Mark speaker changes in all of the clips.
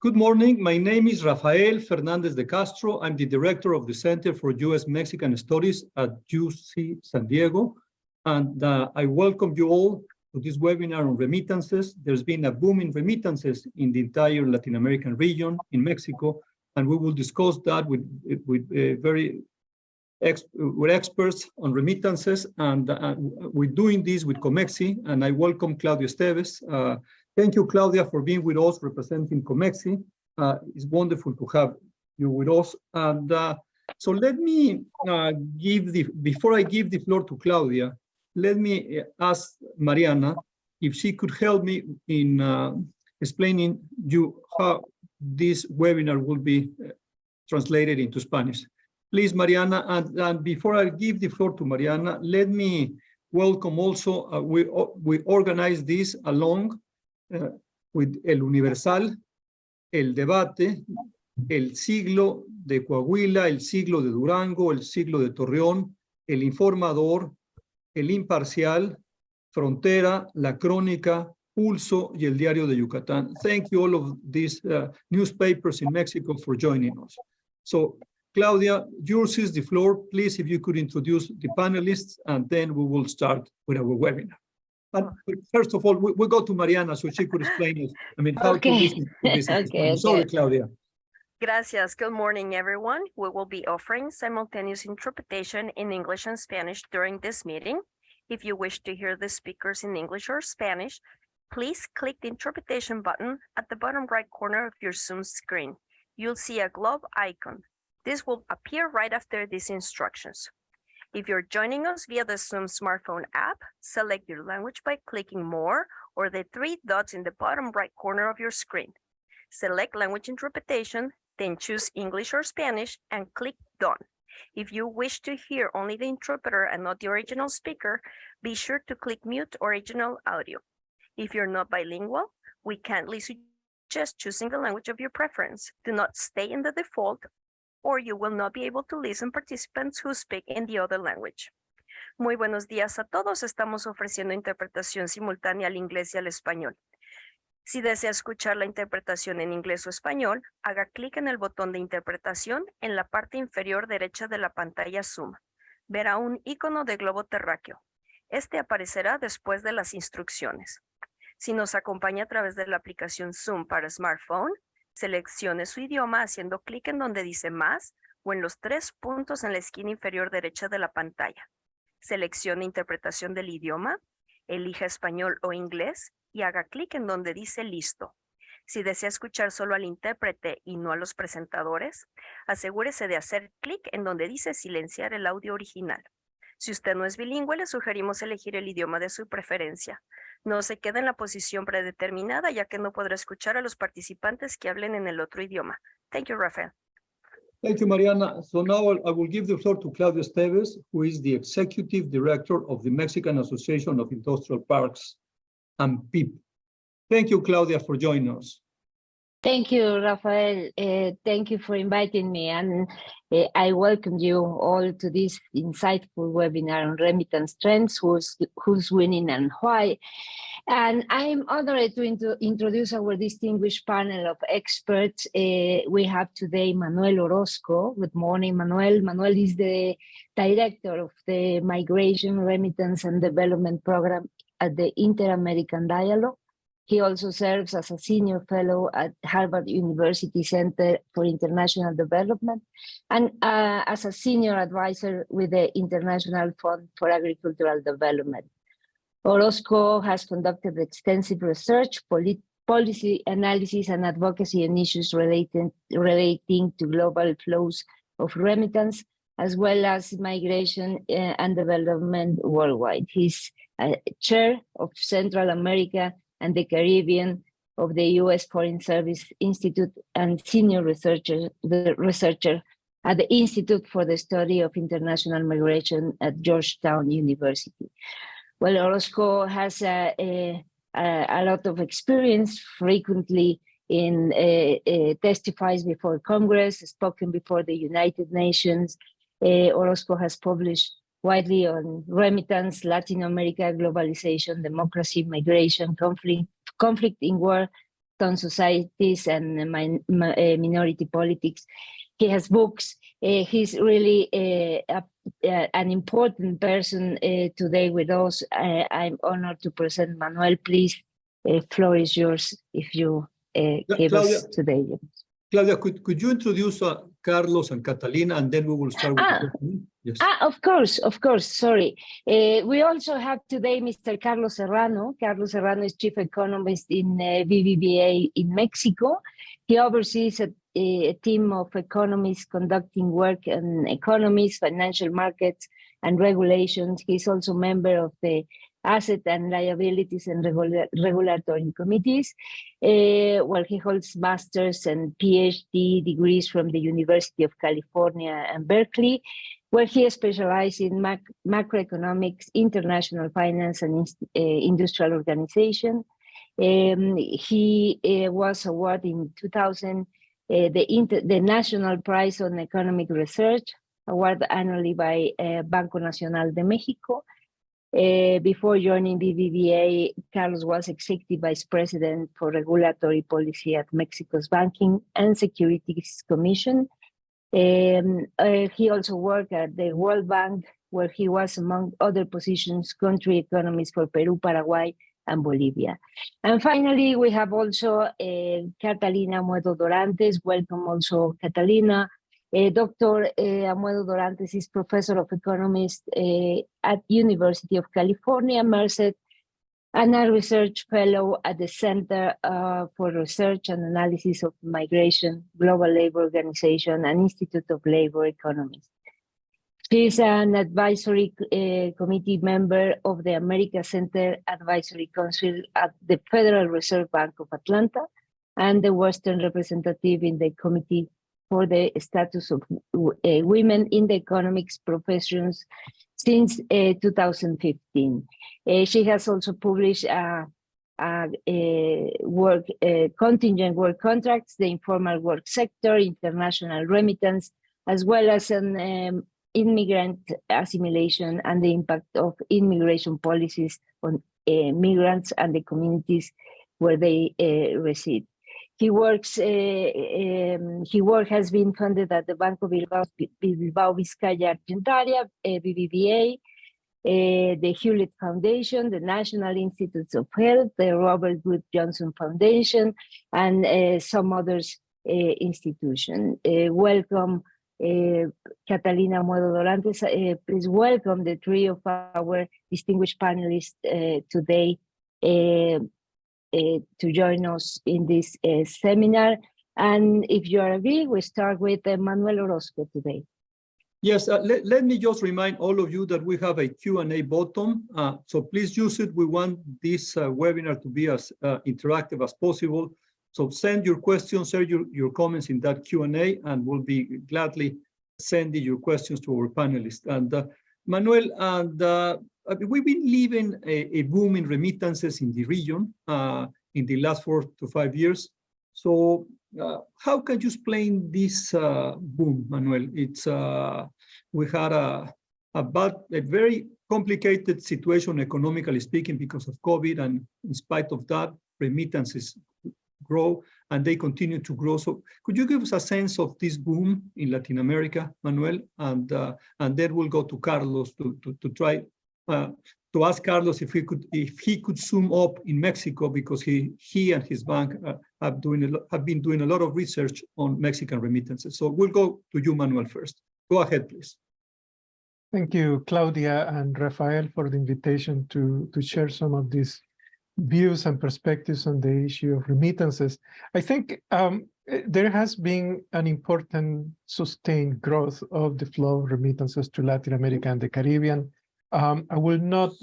Speaker 1: Good morning. My name is Rafael Fernandez de Castro. I'm the director of the Center for U.S.-Mexican Studies at UC San Diego. And I welcome you all to this webinar on remittances. There's been a boom in remittances in the entire Latin American region, in Mexico, and we will discuss that with experts on remittances. And we're doing this with Comexi, and I welcome Claudia Esteves. Thank you, Claudia, for being with us representing Comexi. It's wonderful to have you with us. And so let me before I give the floor to Claudia, let me ask Mariana if she could help me in explaining you how this webinar will be translated into Spanish. Please, Mariana, and before I give the floor to Mariana, let me welcome also, we organized this along with El Universal, El Debate, El Siglo de Coahuila, El Siglo de Durango, El Siglo de Torreón, El Informador, El Imparcial, Frontera, La Crónica, Pulso y El Diario de Yucatán. Thank you all of these newspapers in Mexico for joining us. So, Claudia, yours is the floor. Please, if you could introduce the panelists, and then we will start with our webinar. And first of all, we'll go to Mariana so she could explain it. I mean, how to listen to this.
Speaker 2: Okay.
Speaker 1: Sorry, Claudia.
Speaker 2: Gracias. Good morning, everyone. We will be offering simultaneous interpretation in English and Spanish during this meeting. If you wish to hear the speakers in English or Spanish, please click the interpretation button at the bottom right corner of your Zoom screen. You'll see a globe icon. This will appear right after these instructions. If you're joining us via the Zoom smartphone app, select your language by clicking More or the three dots in the bottom right corner of your screen. Select Language Interpretation, then choose English or Spanish and click Done. If you wish to hear only the interpreter and not the original speaker, be sure to click Mute Original Audio. If you're not bilingual, we kindly suggest choosing the language of your preference. Do not stay in the default, or you will not be able to listen participants who speak in the other language. Muy buenos días a todos. Estamos ofreciendo interpretación simultánea al inglés y al español. Si desea escuchar la interpretación en inglés o español, haga clic en el botón de interpretación en la parte inferior derecha de la pantalla Zoom. Verá un icono de globo terráqueo. Este aparecerá después de las instrucciones. Si nos acompaña a través de la aplicación Zoom para smartphone, seleccione su idioma haciendo clic en donde dice Más o en los tres puntos en la esquina inferior derecha de la pantalla. Seleccione Interpretación del idioma, elija español o inglés y haga clic en donde dice Listo. Si desea escuchar solo al intérprete y no a los presentadores, asegúrese de hacer clic en donde dice Silenciar el audio original. Si usted no es bilingüe, le sugerimos elegir el idioma de su preferencia. No se quede en la posición predeterminada, ya que no podrá escuchar a los participantes que hablen en el otro idioma. Thank you, Rafael.
Speaker 1: Thank you, Mariana. So now I will give the floor to Claudia Esteves, who is the Executive Director of the Mexican Association of Industrial Parks and PIP. Thank you, Claudia, for joining us.
Speaker 3: Thank you, Rafael. Thank you for inviting me, and I welcome you all to this insightful webinar on remittance trends, who's winning and why. And I'm honored to introduce our distinguished panel of experts. We have today Manuel Orozco. Good morning, Manuel. Manuel is the Director of the Migration, Remittance, and Development Program at the Inter-American Dialogue. He also serves as a senior fellow at Harvard University Center for International Development and as a senior advisor with the International Fund for Agricultural Development. Orozco has conducted extensive research, policy analysis, and advocacy on issues relating to global flows of remittance, as well as migration and development worldwide. He's chair of Central America and the Caribbean of the U.S. Foreign Service Institute and senior researcher at the Institute for the Study of International Migration at Georgetown University. Well, Orozco has a lot of experience, frequently testifies before Congress, spoken before the United Nations. Orozco has published widely on remittance, Latin America, globalization, democracy, migration, conflict in war, on societies and minority politics. He has books. He's really an important person today with us. I'm honored to present Manuel. Please, floor is yours if you give
Speaker 1: Claudia,
Speaker 3: us today.
Speaker 1: Claudia, could you introduce Carlos and Catalina, and then we will start with the question? Yes.
Speaker 3: Of course. Sorry. We also have today Mr. Carlos Serrano. Carlos Serrano is chief economist in BBVA in Mexico. He oversees a team of economists conducting work on economies, financial markets, and regulations. He's also a member of the Asset and Liabilities and Regulatory Committees, where he holds master's and PhD degrees from the University of California and Berkeley, where he specialized in macroeconomics, international finance, and industrial organization. He was awarded in 2000 the National Prize on Economic Research, awarded annually by Banco Nacional de Mexico. Before joining BBVA, Carlos was Executive Vice President for Regulatory Policy at Mexico's Banking and Securities Commission. He also worked at the World Bank, where he was, among other positions, country economist for Peru, Paraguay, and Bolivia. And finally, we have also Catalina Amuedo Dorantes. Welcome also, Catalina. Dr. Amuedo Dorantes is professor of economics at University of California, Merced, and a research fellow at the Center for Research and Analysis of Migration, Global Labor Organization, and Institute of Labor Economics. She is an advisory committee member of the America Center Advisory Council at the Federal Reserve Bank of Atlanta and the Western representative in the Committee for the Status of Women in the Economics Professions since 2015. She has also published contingent work contracts, the informal work sector, international remittance, as well as an immigrant assimilation and the impact of immigration policies on migrants and the communities where they reside. His work has been funded at the Banco Bilbao Vizcaya Argentaria, BBVA, the Hewlett Foundation, the National Institutes of Health, the Robert Wood Johnson Foundation, and some others institutions. Welcome, Catalina Amuedo Dorantes. Please welcome the three of our distinguished panelists today to join us in this seminar. And if you agree, we start with Manuel Orozco today.
Speaker 1: Yes, let me just remind all of you that we have a Q&A button, so please use it. We want this webinar to be as interactive as possible. So send your questions, share your comments in that Q&A, and we'll be gladly sending your questions to our panelists. And Manuel, and we've been living a boom in remittances in the region in the last 4 to 5 years. So how can you explain this boom, Manuel? It's we had a very complicated situation economically speaking because of COVID, and in spite of that, remittances grow and they continue to grow. So could you give us a sense of this boom in Latin America, Manuel? And then we'll go to Carlos to try to ask Carlos if he could zoom up in Mexico, because he and his bank have been doing a lot of research on Mexican remittances. So we'll go to you, Manuel, first. Go ahead, please.
Speaker 4: Thank you, Claudia and Rafael, for the invitation to share some of these views and perspectives on the issue of remittances. I think there has been an important sustained growth of the flow of remittances to Latin America and the Caribbean. I will not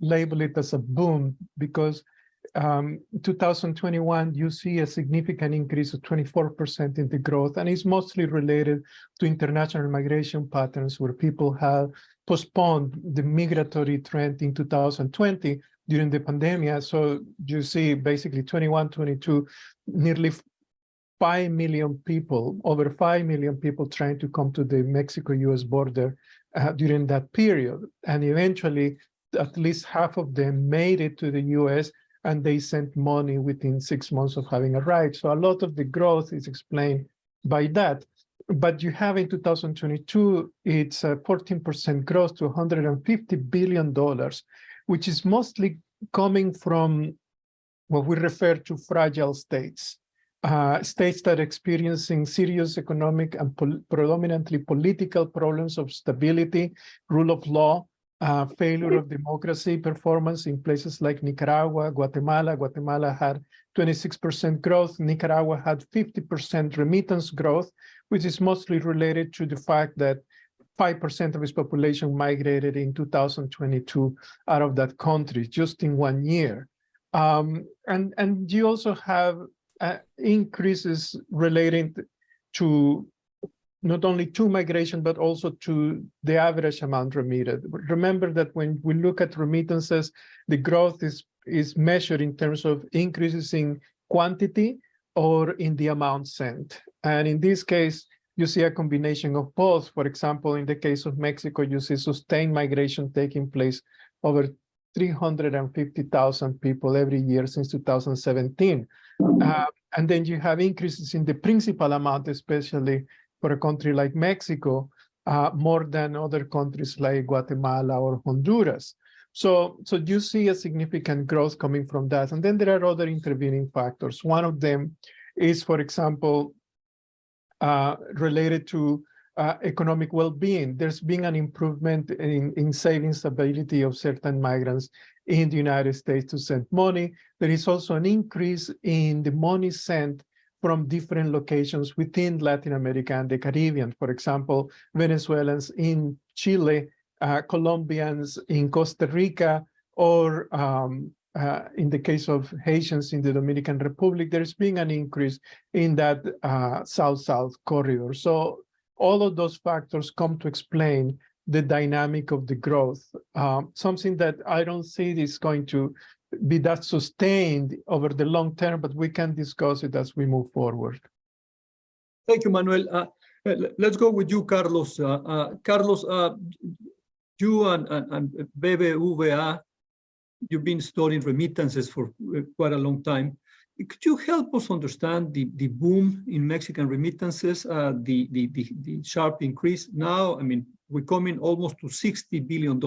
Speaker 4: label it as a boom because 2021, you see a significant increase of 24% in the growth, and it's mostly related to international migration patterns where people have postponed the migratory trend in 2020 during the pandemic. So you see basically 21, 22, nearly 5 million people, over 5 million people trying to come to the Mexico-US border during that period. And eventually, at least half of them made it to the US, and they sent money within 6 months of having arrived. So a lot of the growth is explained by that. But you have in 2022, it's a 14% growth to $150 billion, which is mostly coming from what we refer to fragile states. States that are experiencing serious economic and predominantly political problems of stability, rule of law, failure of democracy performance in places like Nicaragua, Guatemala. Guatemala had 26% growth. Nicaragua had 50% remittance growth, which is mostly related to the fact that 5% of its population migrated in 2022 out of that country just in 1 year. And you also have increases relating to not only to migration, but also to the average amount remitted. Remember that when we look at remittances, the growth is measured in terms of increases in quantity or in the amount sent. And in this case, you see a combination of both. For example, in the case of Mexico, you see sustained migration taking place over 350,000 people every year since 2017. And then you have increases in the principal amount, especially for a country like Mexico, more than other countries like Guatemala or Honduras. So you see a significant growth coming from that. And then there are other intervening factors. One of them is, for example, related to economic well-being. There's been an improvement in savings ability of certain migrants in the United States to send money. There is also an increase in the money sent from different locations within Latin America and the Caribbean. For example, Venezuelans in Chile, Colombians in Costa Rica, or in the case of Haitians in the Dominican Republic, there's been an increase in that South-South corridor. So all of those factors come to explain the dynamic of the growth, something that I don't see is going to be that sustained over the long term, but we can discuss it as we move forward.
Speaker 1: Thank you, Manuel. Let's go with you, Carlos. Carlos, you and BBVA, you've been studying remittances for quite a long time. Could you help us understand the boom in Mexican remittances, the sharp increase? Now, I mean, we're coming almost to $60 billion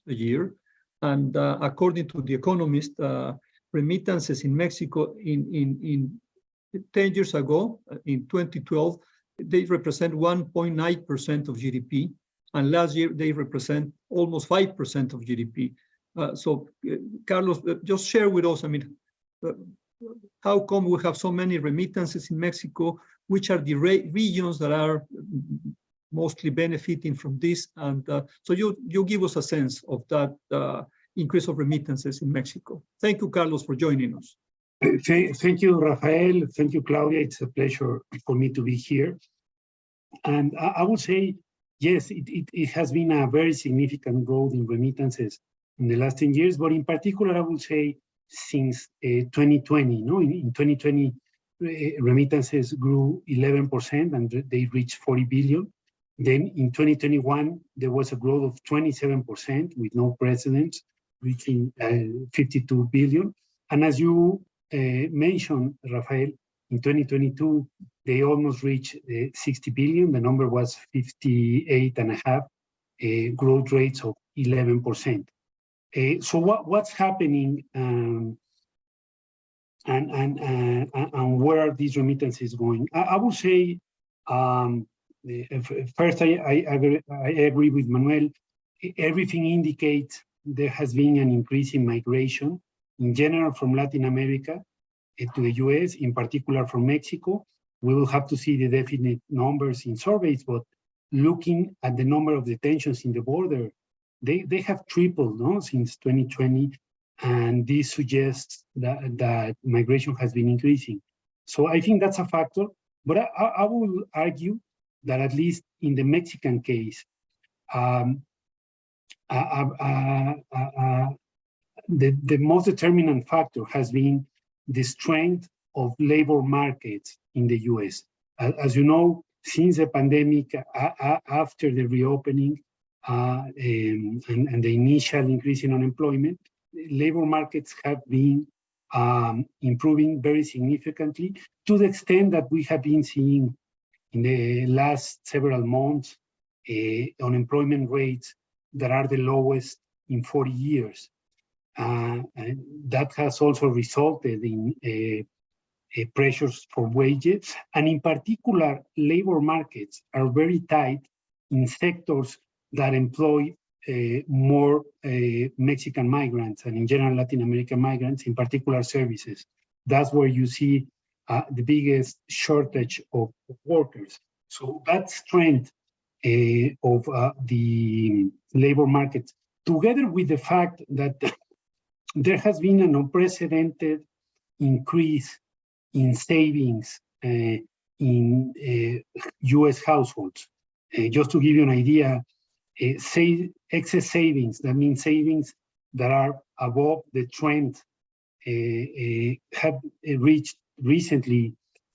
Speaker 1: a year. And according to The Economist, remittances in Mexico in 10 years ago, in 2012, they represent 1.9% of GDP. And last year, they represent almost 5% of GDP. So, Carlos, just share with us, I mean, how come we have so many remittances in Mexico? Which are the regions that are mostly benefiting from this? And so you give us a sense of that increase of remittances in Mexico. Thank you, Carlos, for joining us.
Speaker 5: Thank you, Rafael. Thank you, Claudia. It's a pleasure for me to be here. And I would say, yes, it has been a very significant growth in remittances in the last 10 years, but in particular, I would say since 2020, no? In 2020, remittances grew 11% and they reached 40 billion. Then in 2021, there was a growth of 27% with no precedent, reaching 52 billion. And as you mentioned, Rafael, in 2022, they almost reached 60 billion. The number was 58.5, growth rates of 11%. So what's happening and where are these remittances going? I would say, first, I agree with Manuel. Everything indicates there has been an increase in migration in general from Latin America to the US, in particular from Mexico. We will have to see the definite numbers in surveys, but looking at the number of detentions in the border, they have tripled, no, since 2020, and this suggests that migration has been increasing. So I think that's a factor, but I will argue that at least in the Mexican case, the most determinant factor has been the strength of labor markets in the US. As you know, since the pandemic, after the reopening and the initial increase in unemployment, labor markets have been improving very significantly, to the extent that we have been seeing in the last several months unemployment rates that are the lowest in 40 years. And that has also resulted in pressures for wages. And in particular, labor markets are very tight in sectors that employ more Mexican migrants and in general Latin American migrants, in particular services. That's where you see the biggest shortage of workers. So that strength of the labor market, together with the fact that there has been an unprecedented increase in savings in US households. Just to give you an idea, excess savings, that means savings that are above the trend, have reached recently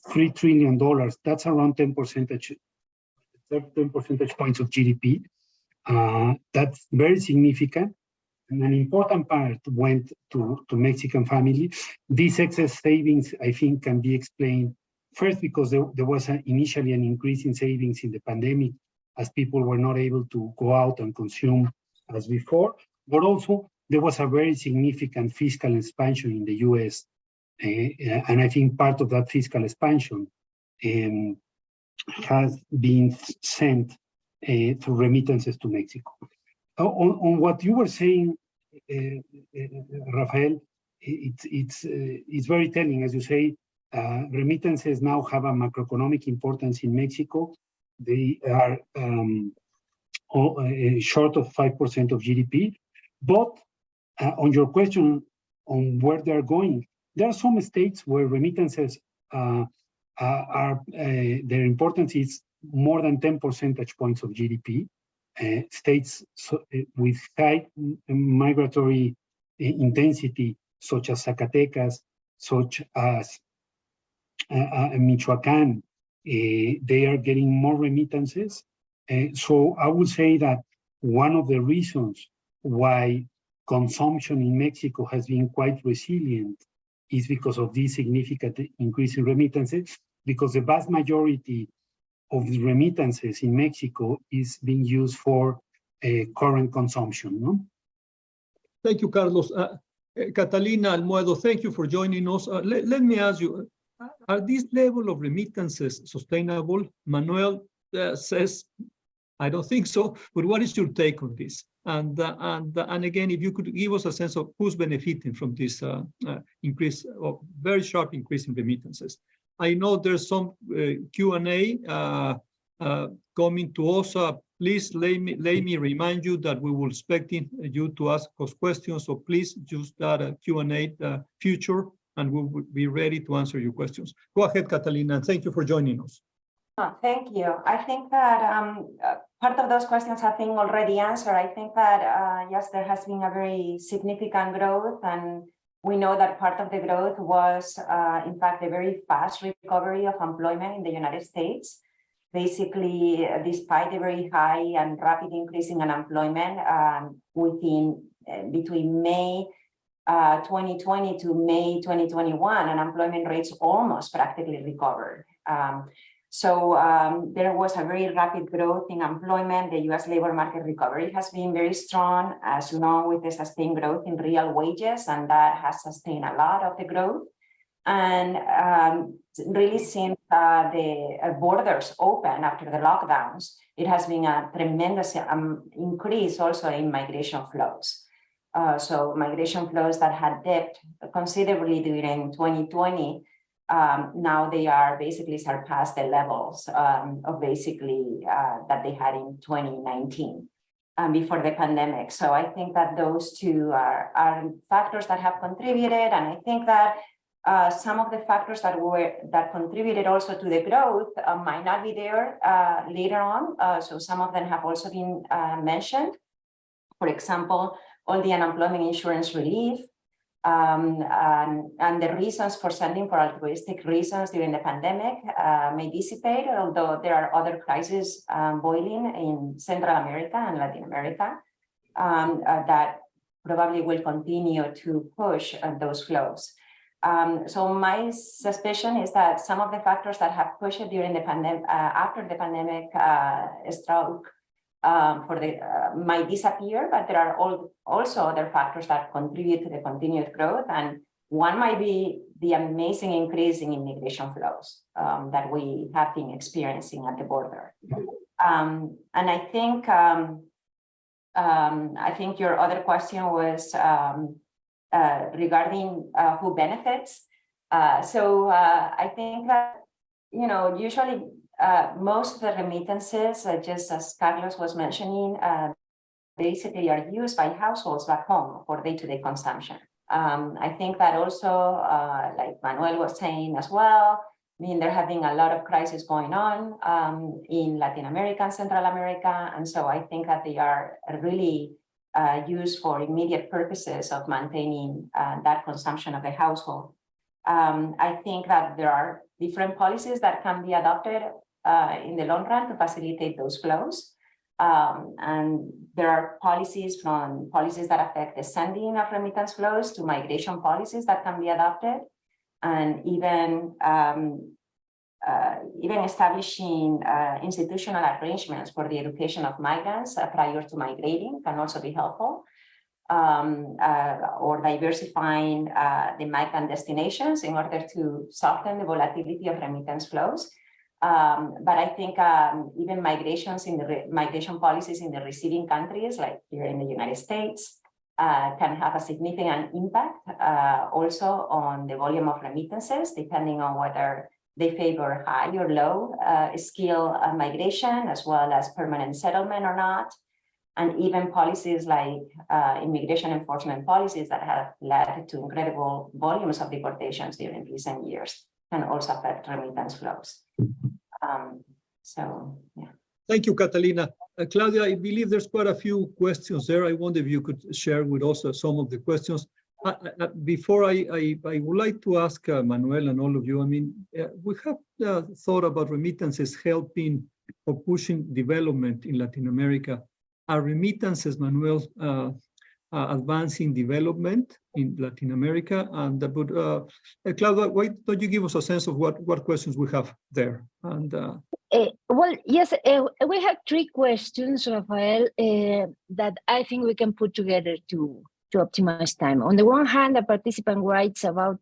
Speaker 5: $3 trillion. That's around 10 percentage points of GDP. That's very significant. And an important part went to Mexican families. These excess savings, I think, can be explained first because there was initially an increase in savings in the pandemic as people were not able to go out and consume as before, but also there was a very significant fiscal expansion in the US. And I think part of that fiscal expansion has been sent through remittances to Mexico. On what you were saying, Rafael, it's very telling. As you say, remittances now have a macroeconomic importance in Mexico. They are short of 5% of GDP. But on your question on where they're going, there are some states where remittances their importance is more than 10 percentage points of GDP. States with high migratory intensity, such as Zacatecas, such as Michoacán, they are getting more remittances. So I would say that one of the reasons why consumption in Mexico has been quite resilient is because of this significant increase in remittances, because the vast majority of the remittances in Mexico is being used for current consumption. No?
Speaker 1: Thank you, Carlos. Catalina Almoedo, thank you for joining us. Let me ask you, are these level of remittances sustainable? Manuel says, I don't think so, but what is your take on this? And again, if you could give us a sense of who's benefiting from this increase, of very sharp increase in remittances. I know there's some Q&A coming to us. Please let me remind you that we will expect you to ask us questions. So please use that Q&A feature, and we will be ready to answer your questions. Go ahead, Catalina, and thank you for joining us.
Speaker 6: Thank you. I think that part of those questions have been already answered. I think that, yes, there has been a very significant growth, and we know that part of the growth was, in fact, a very fast recovery of employment in the United States. Basically, despite a very high and rapid increase in unemployment between May 2020 to May 2021, unemployment rates almost practically recovered. So there was a very rapid growth in employment. The US labor market recovery has been very strong, as you know, with the sustained growth in real wages, and that has sustained a lot of the growth. And really since the borders open after the lockdowns, it has been a tremendous increase also in migration flows. So migration flows that had dipped considerably during 2020, now they are basically surpassed the levels of basically that they had in 2019 before the pandemic. So I think that those two are factors that have contributed, and I think that some of the factors that contributed also to the growth might not be there later on. So some of them have also been mentioned. For example, all the unemployment insurance relief, and the reasons for sending for altruistic reasons during the pandemic may dissipate, although there are other crises boiling in Central America and Latin America that probably will continue to push those flows. So my suspicion is that some of the factors that have pushed it during the pandemic, after the pandemic struck, might disappear, but there are also other factors that contribute to the continued growth. And one might be the amazing increase in immigration flows that we have been experiencing at the border. And I think your other question was regarding who benefits. So I think that, usually most of the remittances, just as Carlos was mentioning, basically are used by households back home for day-to-day consumption. I think that also, like Manuel was saying as well, there have been a lot of crises going on in Latin America and Central America. And so I think that they are really used for immediate purposes of maintaining that consumption of the household. I think that there are different policies that can be adopted in the long run to facilitate those flows. And there are policies that affect the sending of remittance flows to migration policies that can be adopted, and even establishing institutional arrangements for the education of migrants prior to migrating can also be helpful, or diversifying the migrant destinations in order to soften the volatility of remittance flows. But I think even migration policies in the receiving countries, like here in the United States, can have a significant impact also on the volume of remittances, depending on whether they favor high or low skill migration, as well as permanent settlement or not. And even policies like immigration enforcement policies that have led to incredible volumes of deportations during recent years can also affect remittance flows. So, yeah.
Speaker 1: Thank you, Catalina. Claudia, I believe there's quite a few questions there. I wonder if you could share with us some of the questions. Before I would like to ask Manuel and all of you, we have thought about remittances helping or pushing development in Latin America. Are remittances, Manuel, advancing development in Latin America? And Claudia, why don't you give us a sense of what questions we have there? And
Speaker 3: well, yes, we have three questions, Rafael, that I think we can put together to optimize time. On the one hand, a participant writes about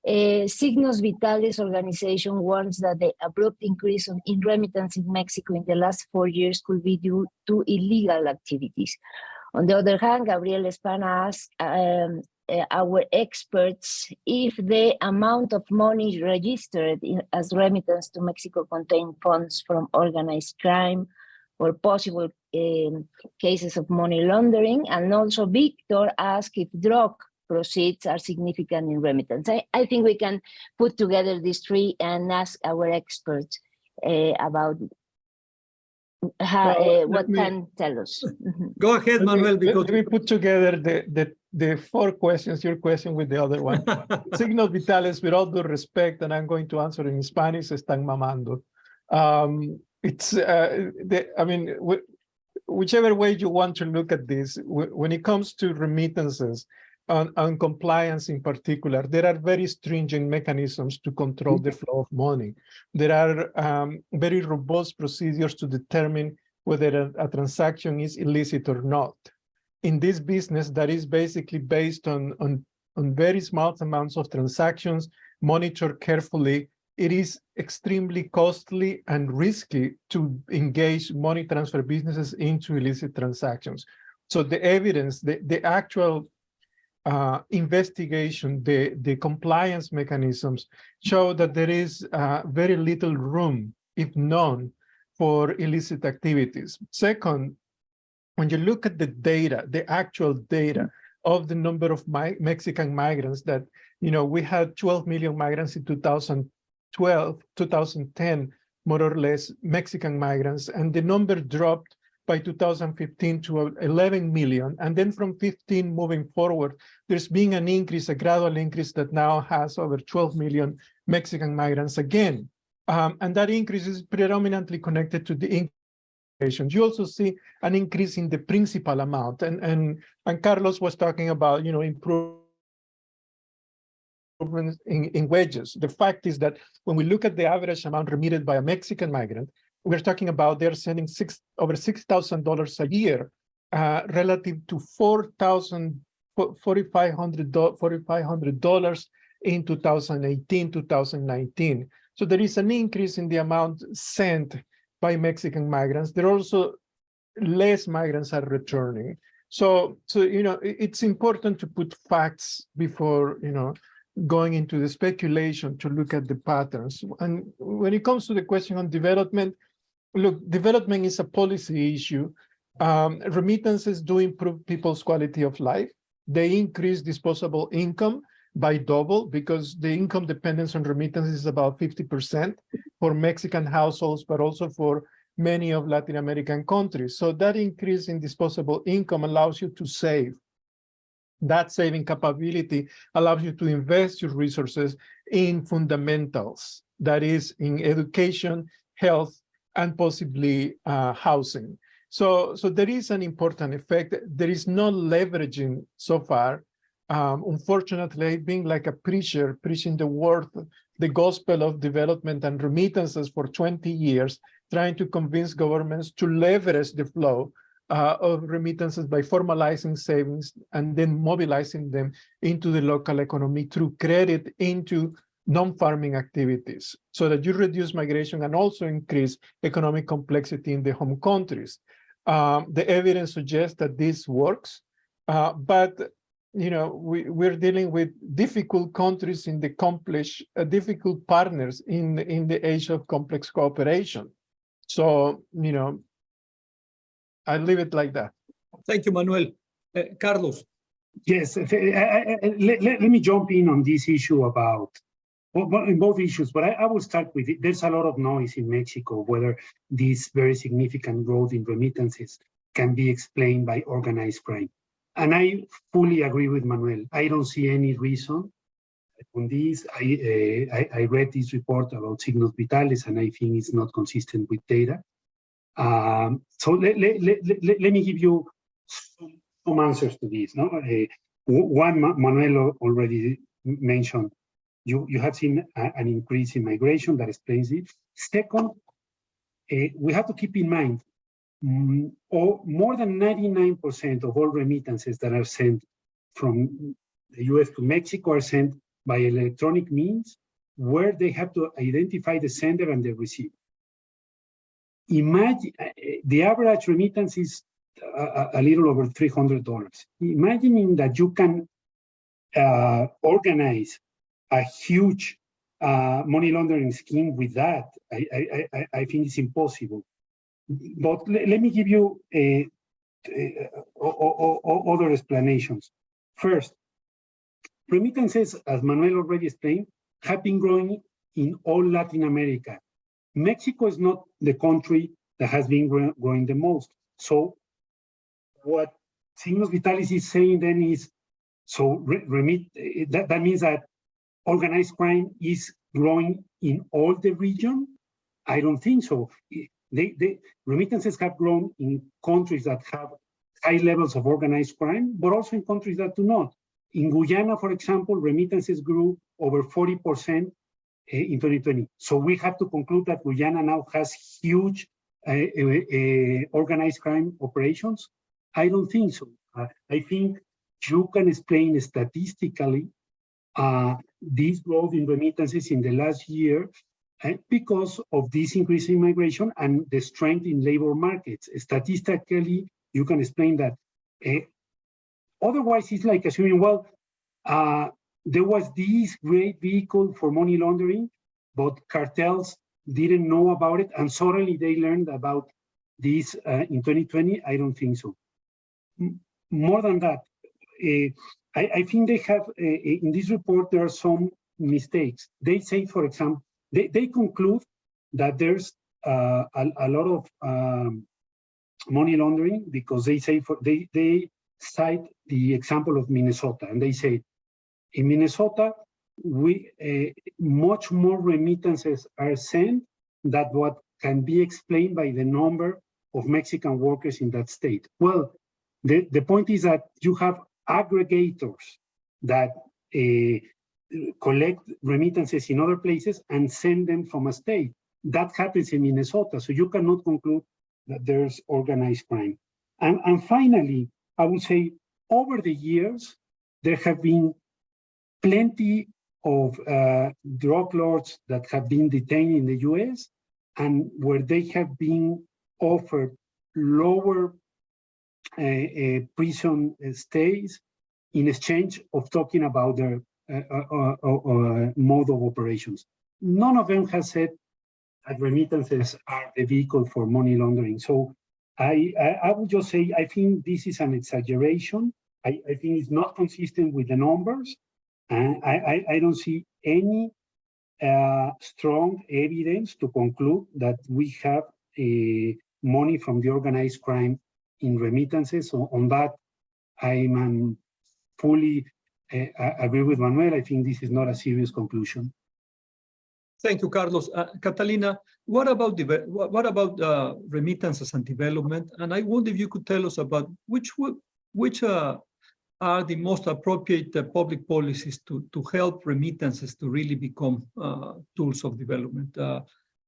Speaker 3: Signos Vitales organization warns that the abrupt increase in remittance in Mexico in the last 4 years could be due to illegal activities. On the other hand, Gabriel Espana asks our experts if the amount of money registered as remittance to Mexico contain funds from organized crime or possible cases of money laundering. And also Victor asks if drug proceeds are significant in remittance. I think we can put together these three and ask our experts about what can tell us.
Speaker 1: Go ahead, Manuel.
Speaker 4: Let me put together the four questions, your question with the other one. Signos Vitales, with all due respect, and I'm going to answer in Spanish, están mamando. Whichever way you want to look at this, when it comes to remittances, on compliance in particular, there are very stringent mechanisms to control the flow of money. There are very robust procedures to determine whether a transaction is illicit or not. In this business, that is basically based on very small amounts of transactions, monitored carefully. It is extremely costly and risky to engage money transfer businesses into illicit transactions. So the evidence, the actual investigation, the compliance mechanisms show that there is very little room, if none, for illicit activities. Second, when you look at the data, the actual data of the number of Mexican migrants that, we had 12 million migrants in 2010, more or less, Mexican migrants, and the number dropped by 2015 to 11 million. And then from 15 moving forward, there's been an increase, a gradual increase that now has over 12 million Mexican migrants again. And that increase is predominantly connected to the increase. You also see an increase in the principal amount. And Carlos was talking about, improving in wages. The fact is that when we look at the average amount remitted by a Mexican migrant, we're talking about they're sending over $6,000 a year, relative to $4,500 in 2018, 2019. So there is an increase in the amount sent by Mexican migrants. There are also less migrants are returning. So it's important to put facts before going into the speculation to look at the patterns. And when it comes to the question on development, look, development is a policy issue. Remittances do improve people's quality of life. They increase disposable income by double, because the income dependence on remittances is about 50% for Mexican households, but also for many of Latin American countries. So that increase in disposable income allows you to save. That saving capability allows you to invest your resources in fundamentals, that is, in education, health, and possibly housing. So there is an important effect. There is no leveraging so far. Unfortunately, I've been like a preacher preaching the gospel of development and remittances for 20 years, trying to convince governments to leverage the flow of remittances by formalizing savings and then mobilizing them into the local economy through credit into non-farming activities, so that you reduce migration and also increase economic complexity in the home countries. The evidence suggests that this works, but we're dealing with difficult countries in the complex, difficult partners in the age of complex cooperation. So, I leave it like that.
Speaker 1: Thank you, Manuel. Carlos.
Speaker 5: Yes, let me jump in on this issue about, well, in both issues, but I will start with it. There's a lot of noise in Mexico whether this very significant growth in remittances can be explained by organized crime. And I fully agree with Manuel. I don't see any reason on this. I read this report about signos vitales, and I think it's not consistent with data. So let me give you some answers to this. No, one, Manuel already mentioned. You have seen an increase in migration that explains it. Second, we have to keep in mind, more than 99% of all remittances that are sent from the US to Mexico are sent by electronic means, where they have to identify the sender and the receiver. Imagine the average remittance is a little over $300. Imagining that you can organize a huge money laundering scheme with that, I think it's impossible. But let me give you other explanations. First, remittances, as Manuel already explained, have been growing in all Latin America. Mexico is not the country that has been growing the most. So what Signos Vitalis is saying then is, so that means that organized crime is growing in all the region? I don't think so. Remittances have grown in countries that have high levels of organized crime, but also in countries that do not. In Guyana, for example, remittances grew over 40% in 2020. So we have to conclude that Guyana now has huge organized crime operations? I don't think so. I think you can explain statistically this growth in remittances in the last year because of this increase in migration and the strength in labor markets. Statistically, you can explain that. Otherwise, it's like assuming, well, there was this great vehicle for money laundering, but cartels didn't know about it, and suddenly they learned about this in 2020. I don't think so. More than that, I think they have, in this report, there are some mistakes. They say, for example, they conclude that there's a lot of money laundering because they say, they cite the example of Minnesota, and they say, in Minnesota, much more remittances are sent than what can be explained by the number of Mexican workers in that state. Well, the point is that you have aggregators that collect remittances in other places and send them from a state. That happens in Minnesota, so you cannot conclude that there's organized crime. And finally, I would say over the years, there have been plenty of drug lords that have been detained in the US and where they have been offered lower prison stays in exchange of talking about their mode of operations. None of them has said that remittances are the vehicle for money laundering. So I would just say, I think this is an exaggeration. I think it's not consistent with the numbers. And I don't see any strong evidence to conclude that we have money from the organized crime in remittances. So on that, I'm fully agree with Manuel. I think this is not a serious conclusion.
Speaker 1: Thank you, Carlos. Catalina, what about remittances and development? And I wonder if you could tell us about which are the most appropriate public policies to help remittances to really become tools of development.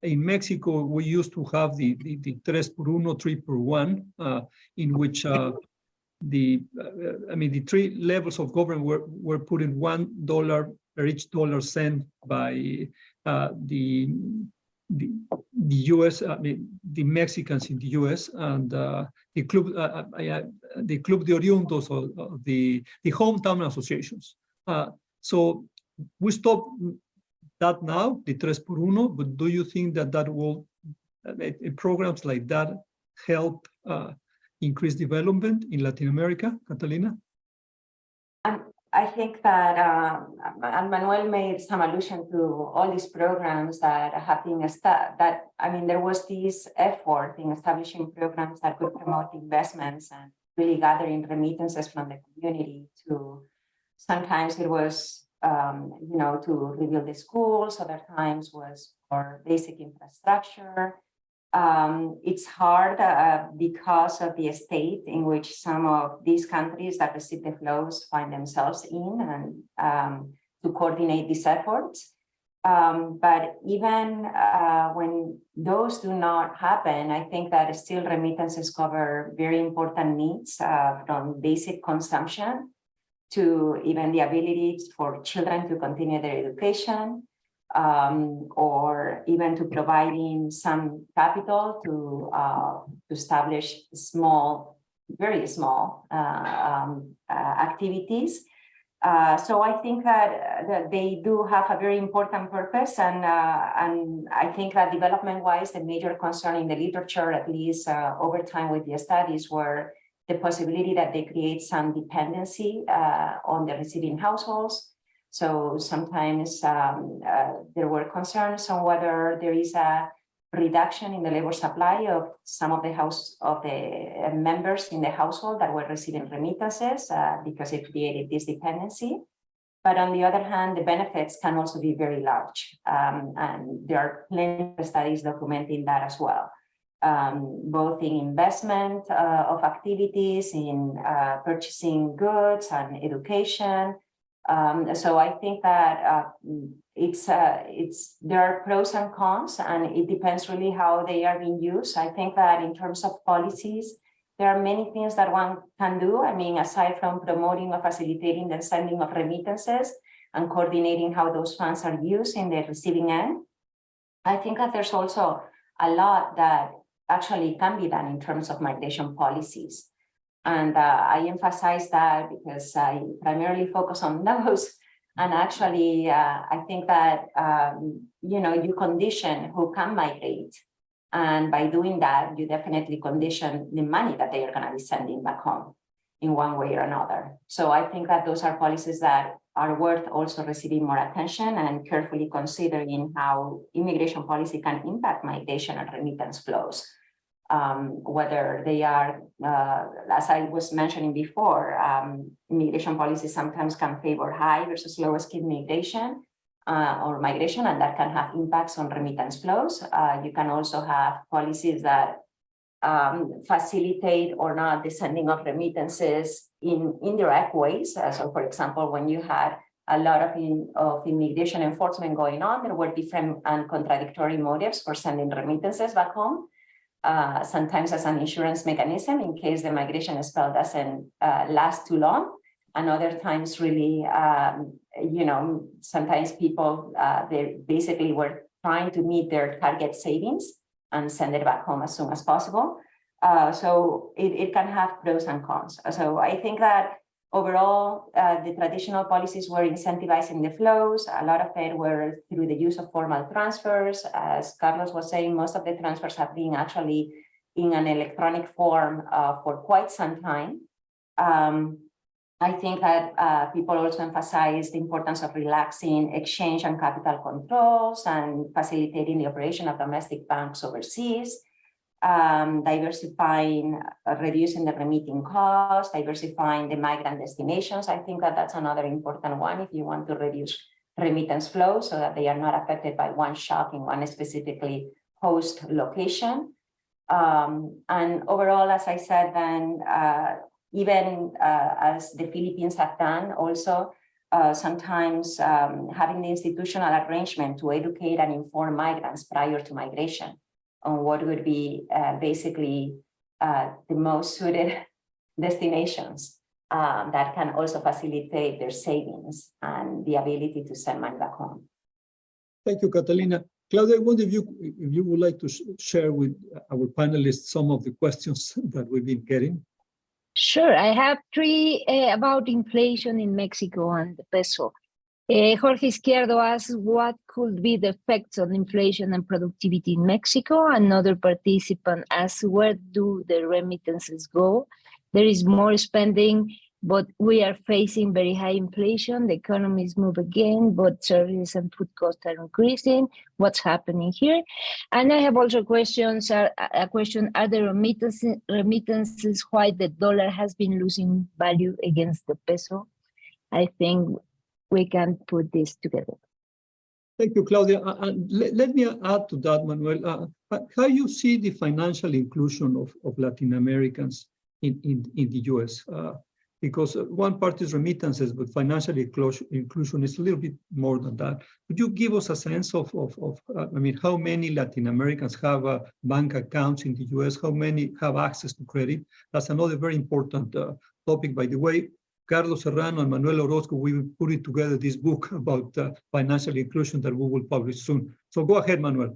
Speaker 1: In Mexico, we used to have the 3x1, 3x1, in which the three levels of government were putting $1 per each dollar sent by the U.S., the Mexicans in the U.S. and the Club de Oriundos, or the hometown associations. So we stopped that now, the 3x1, but do you think that will, programs like that help increase development in Latin America, Catalina?
Speaker 6: I think that, and Manuel made some allusion to all these programs that have been there was this effort in establishing programs that could promote investments and really gathering remittances from the community to, sometimes it was, to rebuild the schools, other times was for basic infrastructure. It's hard because of the state in which some of these countries that receive the flows find themselves in, and to coordinate these efforts. But even when those do not happen, I think that still remittances cover very important needs, from basic consumption to even the ability for children to continue their education. Or even to providing some capital to establish small, very small activities. So I think that they do have a very important purpose, and I think that development-wise, the major concern in the literature, at least over time with the studies, were the possibility that they create some dependency on the receiving households. So sometimes there were concerns on whether there is a reduction in the labor supply of some of the members in the household that were receiving remittances because it created this dependency. But on the other hand, the benefits can also be very large. And there are plenty of studies documenting that as well, both in investment of activities, in purchasing goods and education. So I think that there are pros and cons, and it depends really how they are being used. I think that in terms of policies, there are many things that one can do. I mean, aside from promoting or facilitating the sending of remittances and coordinating how those funds are used in the receiving end, I think that there's also a lot that actually can be done in terms of migration policies. And I emphasize that because I primarily focus on those. And actually, I think that, you condition who can migrate. And by doing that, you definitely condition the money that they are going to be sending back home in one way or another. So I think that those are policies that are worth also receiving more attention and carefully considering how immigration policy can impact migration and remittance flows. Whether they are, as I was mentioning before, immigration policies sometimes can favor high versus low skill migration or migration, and that can have impacts on remittance flows. You can also have policies that facilitate or not the sending of remittances in indirect ways. So, for example, when you had a lot of immigration enforcement going on. There were different and contradictory motives for sending remittances back home. Sometimes as an insurance mechanism in case the migration spell doesn't last too long. And other times really, sometimes people, they basically were trying to meet their target savings and send it back home as soon as possible. So it can have pros and cons. So I think that overall, the traditional policies were incentivizing the flows. A lot of it were through the use of formal transfers. As Carlos was saying, most of the transfers have been actually in an electronic form for quite some time. I think that people also emphasize the importance of relaxing exchange and capital controls and facilitating the operation of domestic banks overseas. Diversifying, reducing the remitting costs, diversifying the migrant destinations. I think that that's another important one if you want to reduce remittance flow so that they are not affected by one shock in one specifically host location. And overall, as I said, then even as the Philippines have done also, sometimes having the institutional arrangement to educate and inform migrants prior to migration on what would be basically the most suited destinations that can also facilitate their savings and the ability to send money back home.
Speaker 1: Thank you, Catalina. Claudia, I wonder if you would like to share with our panelists some of the questions that we've been getting.
Speaker 3: Sure, I have three about inflation in Mexico and the peso. Jorge Izquierdo asks what could be the effects on inflation and productivity in Mexico. Another participant asks where do the remittances go? There is more spending, but we are facing very high inflation. The economies move again, but services and food costs are increasing. What's happening here? And I have also questions. Are the remittances why the dollar has been losing value against the peso? I think we can put this together.
Speaker 1: Thank you, Claudia. Let me add to that, Manuel. How you see the financial inclusion of Latin Americans in the US? Because one part is remittances, but financial inclusion is a little bit more than that. Could you give us a sense of how many Latin Americans have bank accounts in the US? How many have access to credit? That's another very important topic, by the way. Carlos Serrano and Manuel Orozco, we will put it together, this book about financial inclusion that we will publish soon. So go ahead, Manuel.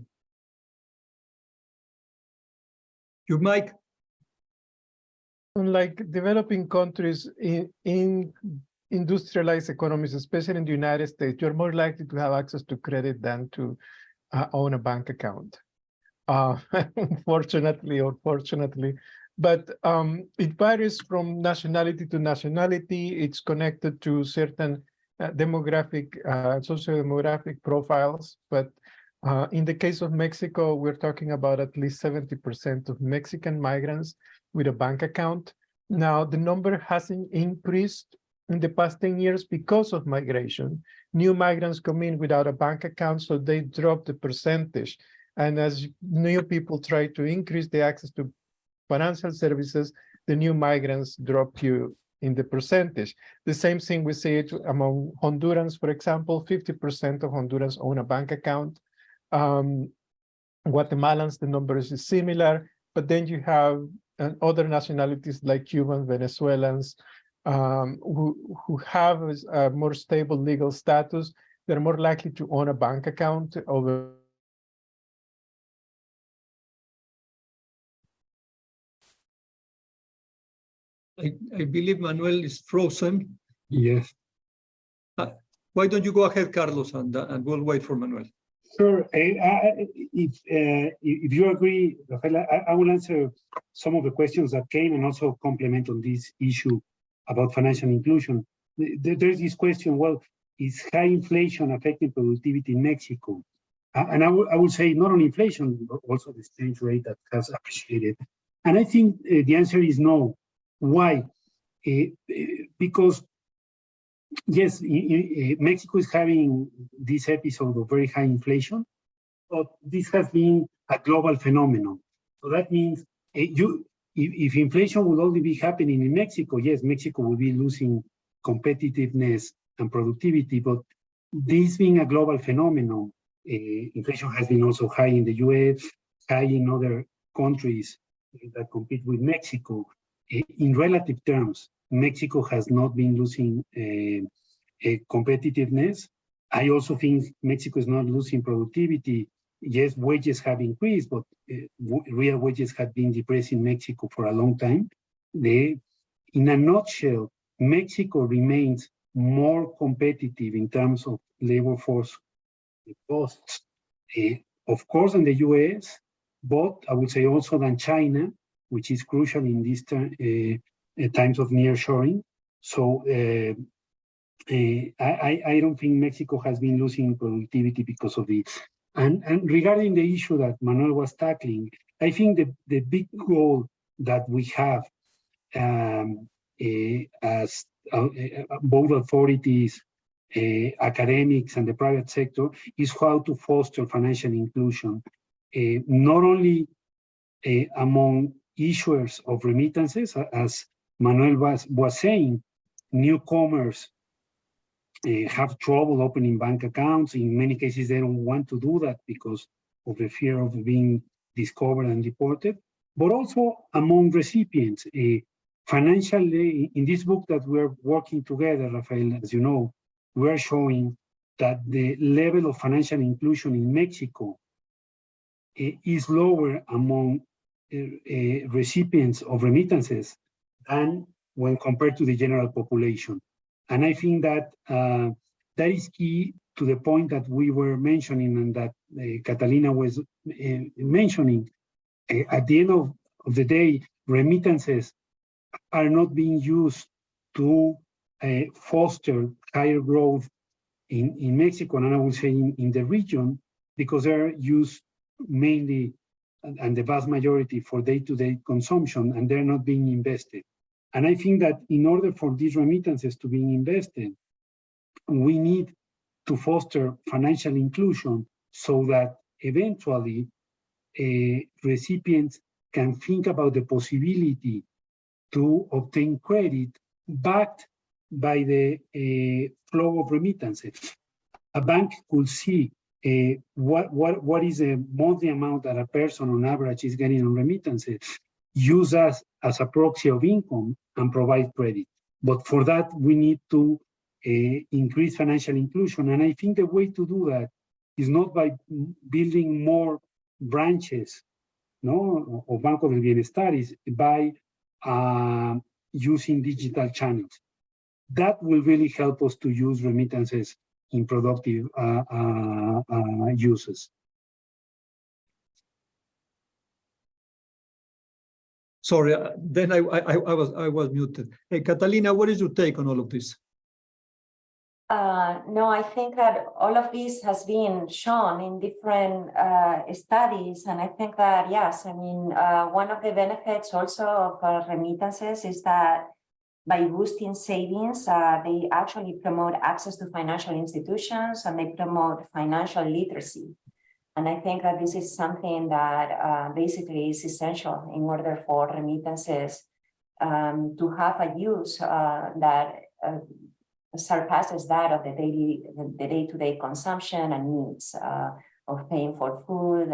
Speaker 1: Your mic.
Speaker 4: Unlike developing countries in industrialized economies, especially in the United States, you're more likely to have access to credit than to own a bank account. Unfortunately or fortunately. But it varies from nationality to nationality. It's connected to certain socio-demographic profiles. But in the case of Mexico, we're talking about at least 70% of Mexican migrants with a bank account. Now, the number hasn't increased in the past 10 years because of migration. New migrants come in without a bank account, so they drop the percentage. And as new people try to increase the access to financial services, the new migrants drop you in the percentage. The same thing we see it among Hondurans, for example. 50% of Hondurans own a bank account. Guatemalans, the number is similar, but then you have other nationalities like Cubans, Venezuelans, who have a more stable legal status. They're more likely to own a bank account over.
Speaker 1: I believe Manuel is frozen.
Speaker 5: Yes.
Speaker 1: Why don't you go ahead, Carlos, and we'll wait for Manuel.
Speaker 5: Sure. If you agree, Rafael, I will answer some of the questions that came and also complement on this issue about financial inclusion. There's this question, well, is high inflation affecting productivity in Mexico? And I would say not only inflation, but also the exchange rate that has appreciated. And I think the answer is no. Why? Because yes, Mexico is having this episode of very high inflation, but this has been a global phenomenon. So that means if inflation will only be happening in Mexico, yes, Mexico will be losing competitiveness and productivity, but this being a global phenomenon, inflation has been also high in the US, high in other countries that compete with Mexico. In relative terms, Mexico has not been losing competitiveness. I also think Mexico is not losing productivity. Yes, wages have increased, but real wages have been depressed in Mexico for a long time. In a nutshell, Mexico remains more competitive in terms of labor force costs, of course, in the US, but I would say also than China, which is crucial in these times of nearshoring. So I don't think Mexico has been losing productivity because of it. And regarding the issue that Manuel was tackling, I think the big goal that we have as both authorities, academics, and the private sector is how to foster financial inclusion, not only among issuers of remittances, as Manuel was saying, newcomers have trouble opening bank accounts. In many cases, they don't want to do that because of the fear of being discovered and deported, but also among recipients. Financially, in this book that we're working together, Rafael, as you know, we're showing that the level of financial inclusion in Mexico is lower among recipients of remittances than when compared to the general population. And I think that that is key to the point that we were mentioning and that Catalina was mentioning. At the end of the day, remittances are not being used to foster higher growth in Mexico, and I would say in the region, because they're used mainly and the vast majority for day-to-day consumption, and they're not being invested. And I think that in order for these remittances to be invested, we need to foster financial inclusion so that eventually recipients can think about the possibility to obtain credit backed by the flow of remittances. A bank could see what is the monthly amount that a person on average is getting on remittances, use us as a proxy of income and provide credit. But for that, we need to increase financial inclusion. And I think the way to do that is not by building more branches, no, of Banco del Bienestar, is by using digital channels. That will really help us to use remittances in productive uses.
Speaker 1: Sorry, then I was muted. Hey, Catalina, what is your take on all of this?
Speaker 6: No, I think that all of this has been shown in different studies. And I think that, yes, I mean, one of the benefits also of remittances is that by boosting savings, they actually promote access to financial institutions and they promote financial literacy. And I think that this is something that basically is essential in order for remittances to have a use that surpasses that of the day-to-day consumption and needs of paying for food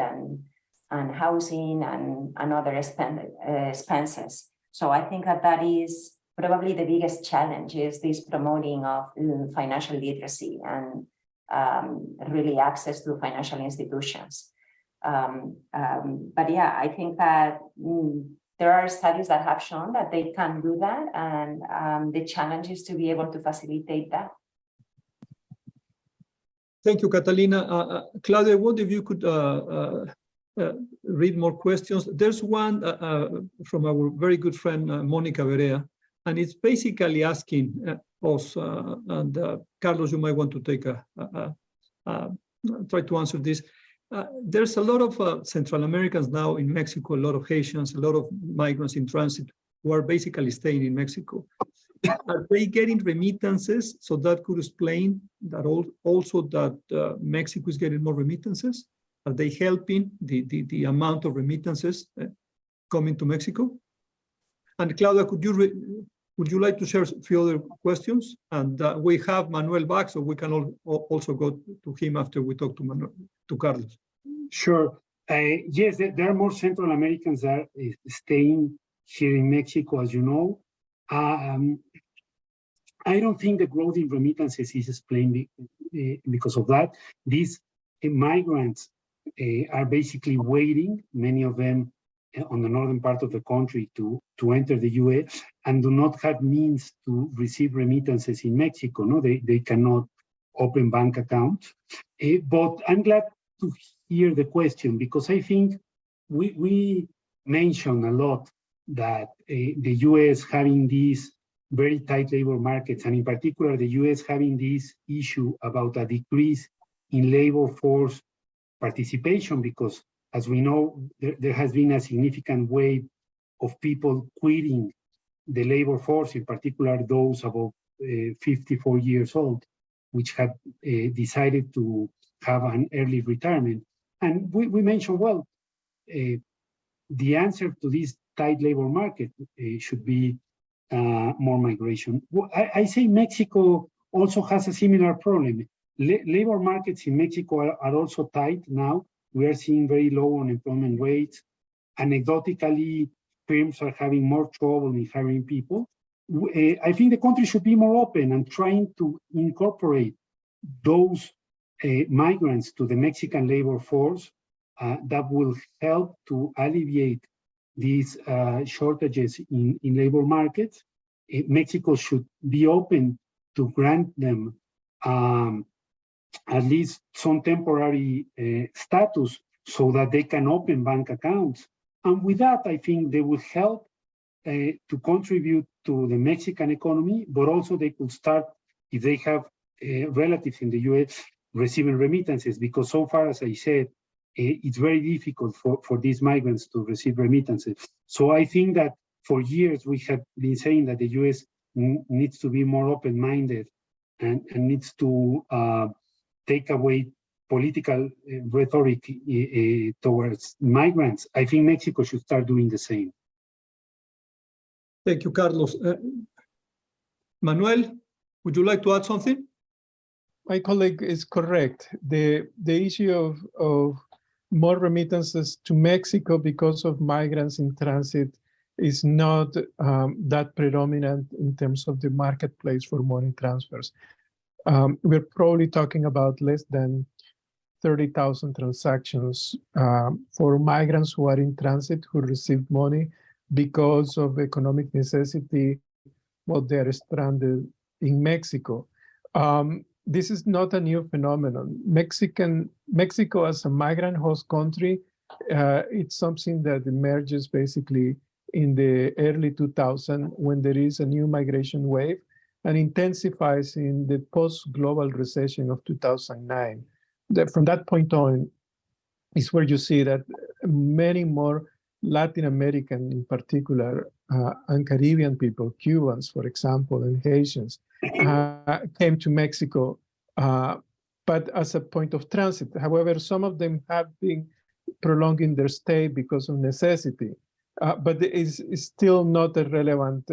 Speaker 6: and housing and other expenses. So I think that that is probably the biggest challenge, is this promoting of financial literacy and really access to financial institutions. But yeah, I think that there are studies that have shown that they can do that, and the challenge is to be able to facilitate that.
Speaker 1: Thank you, Catalina. Claudia, I wonder if you could read more questions. There's one from our very good friend, Monica Berea, and it's basically asking us, and Carlos, you might want to take try to answer this. There's a lot of Central Americans now in Mexico, a lot of Haitians, a lot of migrants in transit who are basically staying in Mexico. Are they getting remittances? So that could explain that also that Mexico is getting more remittances. Are they helping the amount of remittances coming to Mexico? And Claudia, could you would you like to share a few other questions? And we have Manuel back, so we can also go to him after we talk to Carlos.
Speaker 5: Sure. Yes, there are more Central Americans that are staying here in Mexico, as you know. I don't think the growth in remittances is explained because of that. These migrants are basically waiting, many of them on the northern part of the country, to enter the US and do not have means to receive remittances in Mexico. No, they cannot open bank accounts. But I'm glad to hear the question, because I think we mentioned a lot that the US having these very tight labor markets, and in particular the US having this issue about a decrease in labor force participation, because as we know, there has been a significant wave of people quitting the labor force, in particular those above 54 years old, which have decided to have an early retirement. And we mentioned, well, the answer to this tight labor market should be more migration. Well, I say Mexico also has a similar problem. Labor markets in Mexico are also tight now. We are seeing very low unemployment rates. Anecdotally, firms are having more trouble in hiring people. I think the country should be more open and trying to incorporate those migrants to the Mexican labor force. That will help to alleviate these shortages in labor markets. Mexico should be open to grant them at least some temporary status so that they can open bank accounts. And with that, I think they will help to contribute to the Mexican economy, but also they could start, if they have relatives in the US, receiving remittances, because so far, as I said, it's very difficult for these migrants to receive remittances. So I think that for years we have been saying that the US needs to be more open-minded and needs to take away political rhetoric towards migrants. I think Mexico should start doing the same.
Speaker 1: Thank you, Carlos. Manuel, would you like to add something?
Speaker 4: My colleague is correct. The issue of more remittances to Mexico because of migrants in transit is not that predominant in terms of the marketplace for money transfers. We're probably talking about less than 30,000 transactions for migrants who are in transit who received money because of economic necessity while they're stranded in Mexico. This is not a new phenomenon. Mexico as a migrant host country, it's something that emerges basically in the early 2000s when there is a new migration wave and intensifies in the post-global recession of 2009. From that point on is where you see that many more Latin American in particular, and Caribbean people, Cubans, for example, and Haitians, came to Mexico, but as a point of transit. However, some of them have been prolonging their stay because of necessity, but it is still not relevant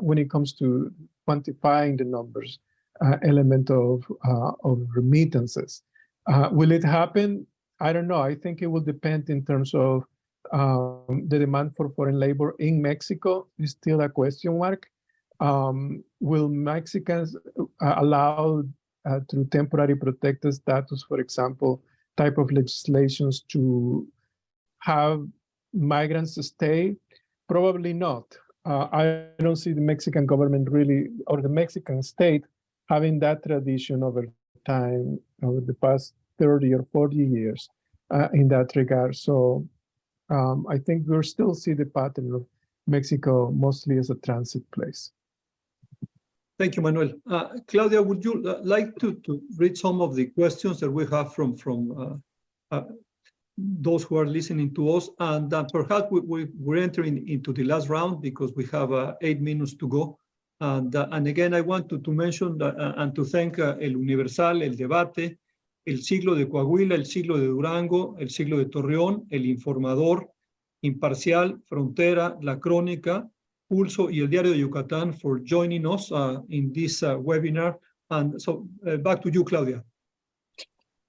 Speaker 4: when it comes to quantifying the numbers element of remittances. Will it happen? I don't know. I think it will depend in terms of the demand for foreign labor in Mexico is still a question mark. Will Mexicans allow through temporary protected status, for example, type of legislations to have migrants stay? Probably not. I don't see the Mexican government really, or the Mexican state, having that tradition over time, over the past 30 or 40 years in that regard. So I think we'll still see the pattern of Mexico mostly as a transit place.
Speaker 1: Thank you, Manuel. Claudia, would you like to read some of the questions that we have from those who are listening to us? And perhaps we're entering into the last round because we have 8 minutes to go. And again, I want to mention and to thank El Universal, El Debate, El Siglo de Coahuila, El Siglo de Durango, El Siglo de Torreón, El Informador, Imparcial, Frontera, La Crónica, Pulso y el Diario de Yucatán for joining us in this webinar. And so back to you, Claudia.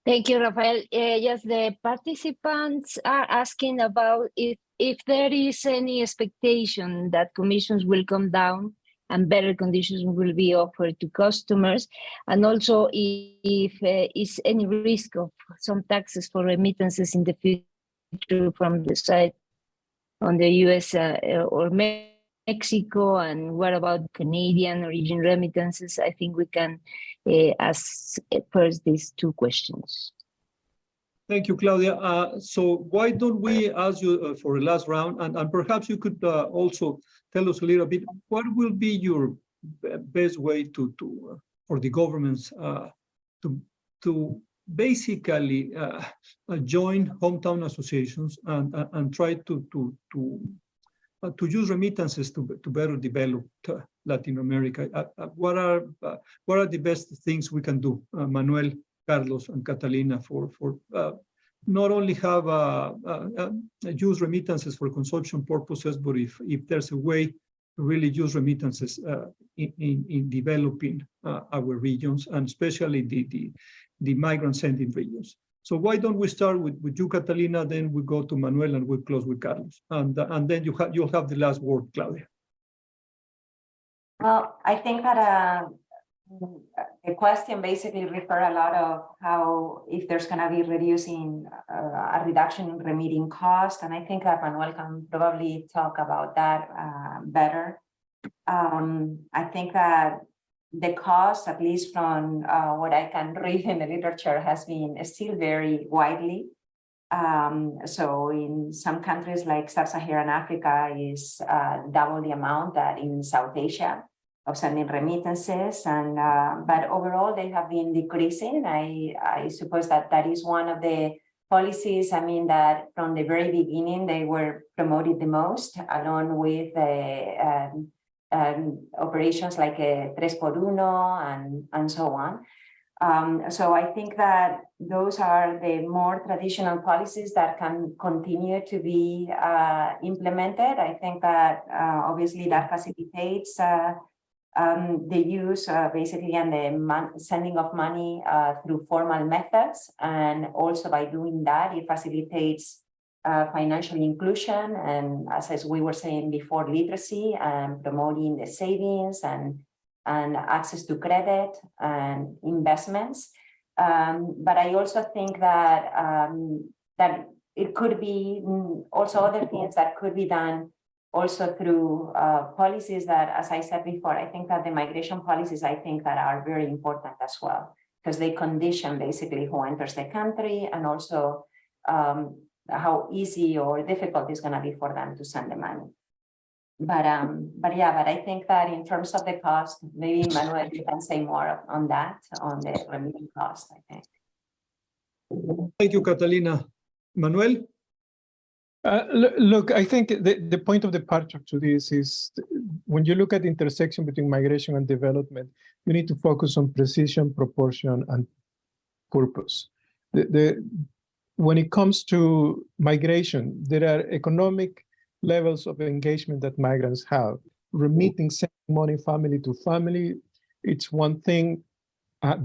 Speaker 3: Thank you, Rafael. Yes, the participants are asking about if there is any expectation that commissions will come down and better conditions will be offered to customers, and also if is any risk of some taxes for remittances in the future from the side on the US or Mexico, and what about Canadian origin remittances? I think we can ask first these two questions.
Speaker 1: Thank you, Claudia. So why don't we ask you for the last round, and perhaps you could also tell us a little bit, what will be your best way for the governments to basically join hometown associations and try to use remittances to better develop Latin America? What are the best things we can do, Manuel, Carlos, and Catalina, for not only have use remittances for consumption purposes, but if there's a way to really use remittances in developing our regions, and especially the migrant-sending regions. So why don't we start with you, Catalina, then we go to Manuel, and we'll close with Carlos. And then you'll have the last word, Claudia.
Speaker 6: Well, I think that the question basically refer a lot of how, if there's going to be a reduction in remitting cost, and I think that Manuel can probably talk about that better. I think that the cost, at least from what I can read in the literature, has been still very widely. So in some countries like Sub-Saharan Africa is double the amount that in South Asia of sending remittances, and but overall they have been decreasing. I suppose that is one of the policies, I mean, that from the very beginning they were promoted the most, along with operations like 3x1 and so on. So I think that those are the more traditional policies that can continue to be implemented. I think that obviously that facilitates the use basically and the sending of money through formal methods, and also by doing that it facilitates financial inclusion, and as we were saying before, literacy, and promoting the savings and access to credit and investments. But I also think that that it could be also other things that could be done also through policies that, as I said before, I think that the migration policies, I think that are very important as well, because they condition basically who enters the country, and also how easy or difficult it's going to be for them to send the money. But I think that in terms of the cost, maybe Manuel, you can say more on that, on the remitting cost, I think.
Speaker 1: Thank you, Catalina. Manuel?
Speaker 4: Look, I think the point of departure to this is when you look at the intersection between migration and development, you need to focus on precision, proportion, and purpose. When it comes to migration, there are economic levels of engagement that migrants have. Remitting, sending money family to family, it's one thing.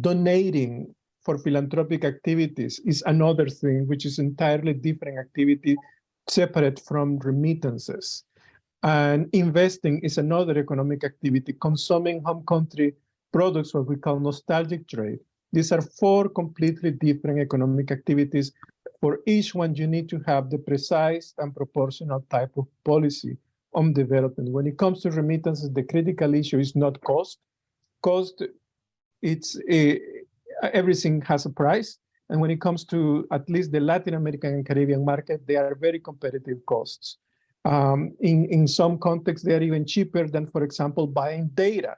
Speaker 4: Donating for philanthropic activities is another thing, which is entirely different activity, separate from remittances. And investing is another economic activity. Consuming home country products, what we call nostalgic trade. These are four completely different economic activities. For each one, you need to have the precise and proportional type of policy on development. When it comes to remittances, the critical issue is not cost. Cost, everything has a price. And when it comes to at least the Latin American and Caribbean market, they are very competitive costs. In some contexts, they are even cheaper than, for example, buying data.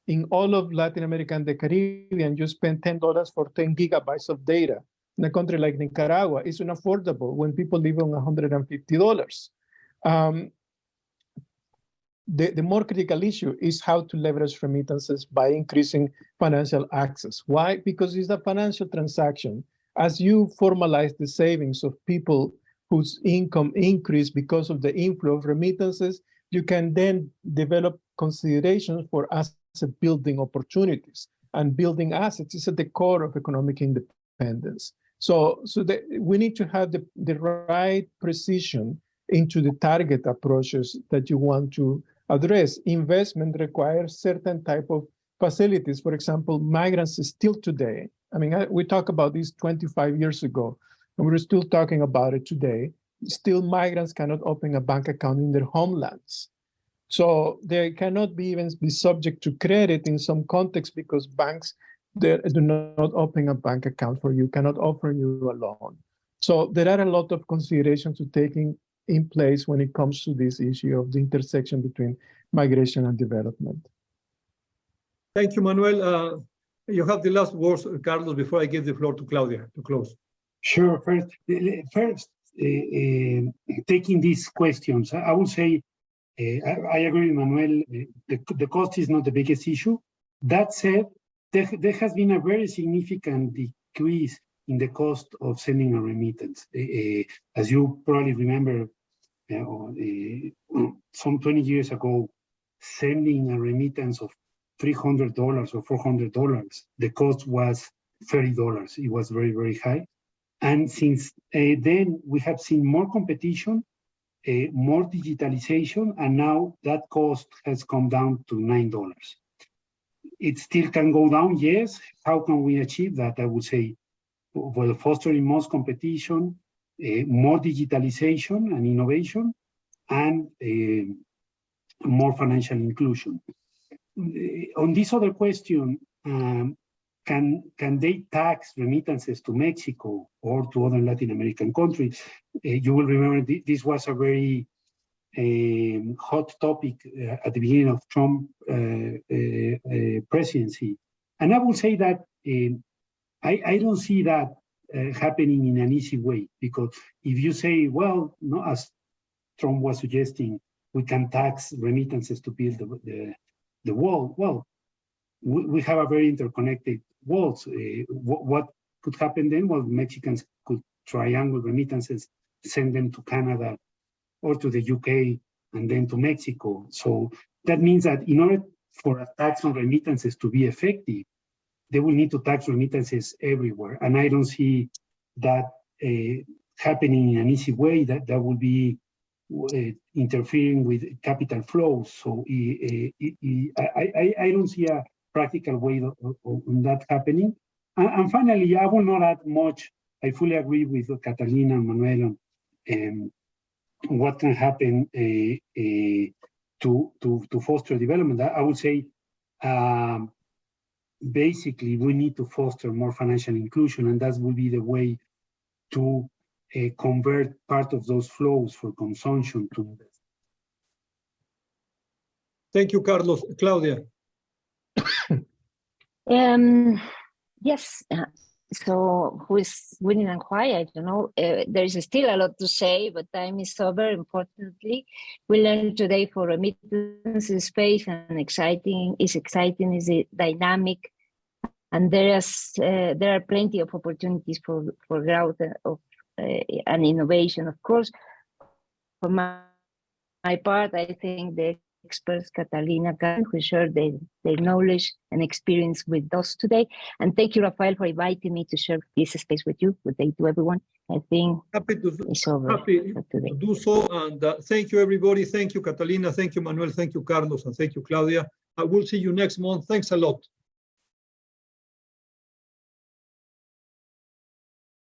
Speaker 4: In all of Latin America and the Caribbean, you spend $10 for 10 gigabytes of data. In a country like Nicaragua, it's unaffordable when people live on $150. The more critical issue is how to leverage remittances by increasing financial access. Why? Because it's a financial transaction. As you formalize the savings of people whose income increase because of the inflow of remittances, you can then develop considerations for asset building opportunities. And building assets is at the core of economic independence. So we need to have the right precision into the target approaches that you want to address. Investment requires certain type of facilities. For example, migrants still today, I mean, we talked about this 25 years ago, and we're still talking about it today. Still, migrants cannot open a bank account in their homelands. So they cannot even be subject to credit in some contexts because banks do not open a bank account for you, cannot offer you a loan. So there are a lot of considerations to taking in place when it comes to this issue of the intersection between migration and development.
Speaker 1: Thank you, Manuel. You have the last words, Carlos, before I give the floor to Claudia to close.
Speaker 5: Sure. First, taking these questions, I would say, I agree with Manuel, the cost is not the biggest issue. That said, there has been a very significant decrease in the cost of sending a remittance. As you probably remember, some 20 years ago, sending a remittance of $300 or $400, the cost was $30. It was very, very high. And since then, we have seen more competition, more digitalization, and now that cost has come down to $9. It still can go down, yes. How can we achieve that? I would say, well, fostering more competition, more digitalization and innovation, and more financial inclusion. On this other question, can they tax remittances to Mexico or to other Latin American countries? You will remember this was a very hot topic at the beginning of Trump presidency. And I will say that I don't see that happening in an easy way, because if you say, well, no, as Trump was suggesting, we can tax remittances to build the wall. Well, we have a very interconnected world. What could happen then? Well, Mexicans could triangle remittances, send them to Canada or to the UK and then to Mexico. So that means that in order for a tax on remittances to be effective, they will need to tax remittances everywhere. And I don't see that happening in an easy way. That will be interfering with capital flows. So I don't see a practical way on that happening. And finally, I will not add much. I fully agree with Catalina and Manuel on what can happen to foster development. I would say, basically, we need to foster more financial inclusion, and that will be the way to convert part of those flows for consumption to investment.
Speaker 1: Thank you, Carlos. Claudia.
Speaker 3: Yes. So who is winning and why? I don't know. There is still a lot to say, but time is over. Importantly, we learned today for remittance space and exciting is dynamic, and there are plenty of opportunities for growth of and innovation. Of course, for my part, I think the experts, Catalina, who shared their knowledge and experience with us today. And thank you, Rafael, for inviting me to share this space with you. Good day to everyone. I think it's over
Speaker 1: to do so. And thank you, everybody. Thank you, Catalina. Thank you, Manuel. Thank you, Carlos. And thank you, Claudia. I will see you next month. Thanks a lot.